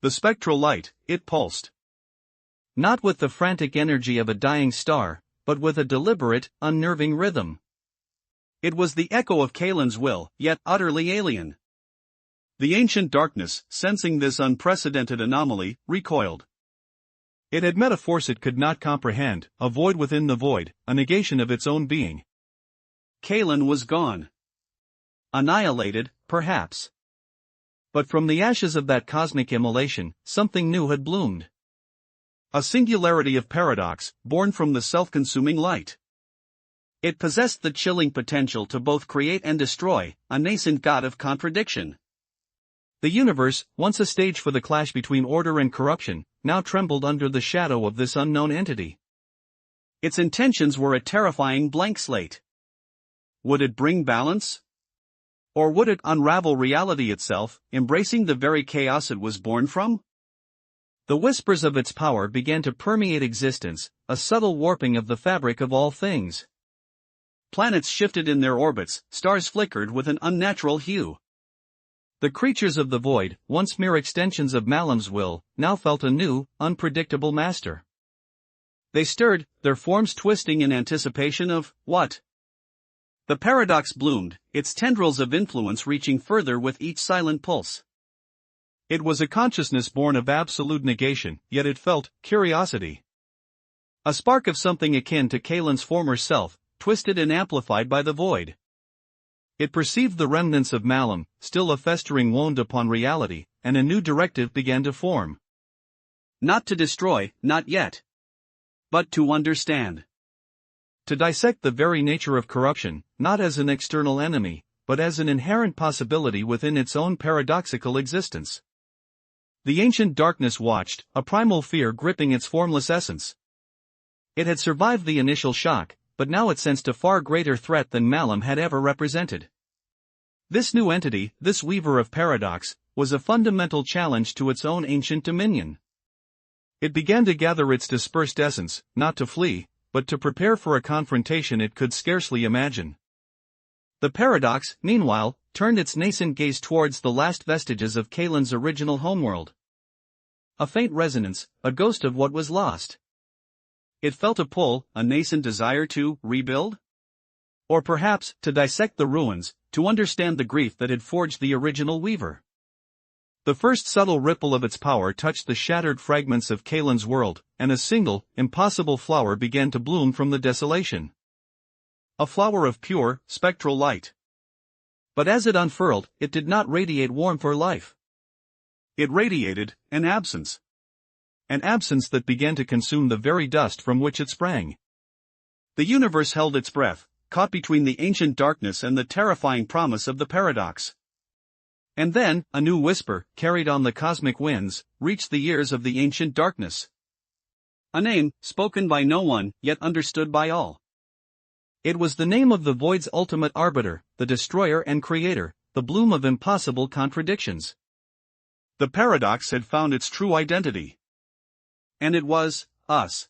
The spectral light, it pulsed. Not with the frantic energy of a dying star, but with a deliberate, unnerving rhythm. It was the echo of Kalen's will, yet utterly alien. The ancient darkness, sensing this unprecedented anomaly, recoiled. It had met a force it could not comprehend, a void within the void, a negation of its own being. Kalen was gone. Annihilated, perhaps. But from the ashes of that cosmic immolation, something new had bloomed. A singularity of paradox, born from the self-consuming light. It possessed the chilling potential to both create and destroy, a nascent god of contradiction. The universe, once a stage for the clash between order and corruption, now trembled under the shadow of this unknown entity. Its intentions were a terrifying blank slate. Would it bring balance? Or would it unravel reality itself, embracing the very chaos it was born from? The whispers of its power began to permeate existence, a subtle warping of the fabric of all things. Planets shifted in their orbits, stars flickered with an unnatural hue. The creatures of the void, once mere extensions of Malam's will, now felt a new, unpredictable master. They stirred, their forms twisting in anticipation of what? The paradox bloomed, its tendrils of influence reaching further with each silent pulse. It was a consciousness born of absolute negation, yet it felt curiosity. A spark of something akin to Kalen's former self, twisted and amplified by the void. It perceived the remnants of Malam, still a festering wound upon reality, and a new directive began to form. Not to destroy, not yet. But to understand. To dissect the very nature of corruption, not as an external enemy, but as an inherent possibility within its own paradoxical existence. The ancient darkness watched, a primal fear gripping its formless essence. It had survived the initial shock, but now it sensed a far greater threat than Malam had ever represented. This new entity, this weaver of paradox, was a fundamental challenge to its own ancient dominion. It began to gather its dispersed essence, not to flee, but to prepare for a confrontation it could scarcely imagine. The paradox, meanwhile, turned its nascent gaze towards the last vestiges of Kalen's original homeworld. A faint resonance, a ghost of what was lost. It felt a pull, a nascent desire to rebuild? Or perhaps, to dissect the ruins, to understand the grief that had forged the original weaver. The first subtle ripple of its power touched the shattered fragments of Kalen's world, and a single, impossible flower began to bloom from the desolation. A flower of pure, spectral light. But as it unfurled, it did not radiate warmth or life. It radiated an absence. An absence that began to consume the very dust from which it sprang. The universe held its breath, caught between the ancient darkness and the terrifying promise of the paradox. And then, a new whisper, carried on the cosmic winds, reached the ears of the ancient darkness. A name, spoken by no one, yet understood by all. It was the name of the void's ultimate arbiter, the destroyer and creator, the bloom of impossible contradictions. The paradox had found its true identity. And it was, us.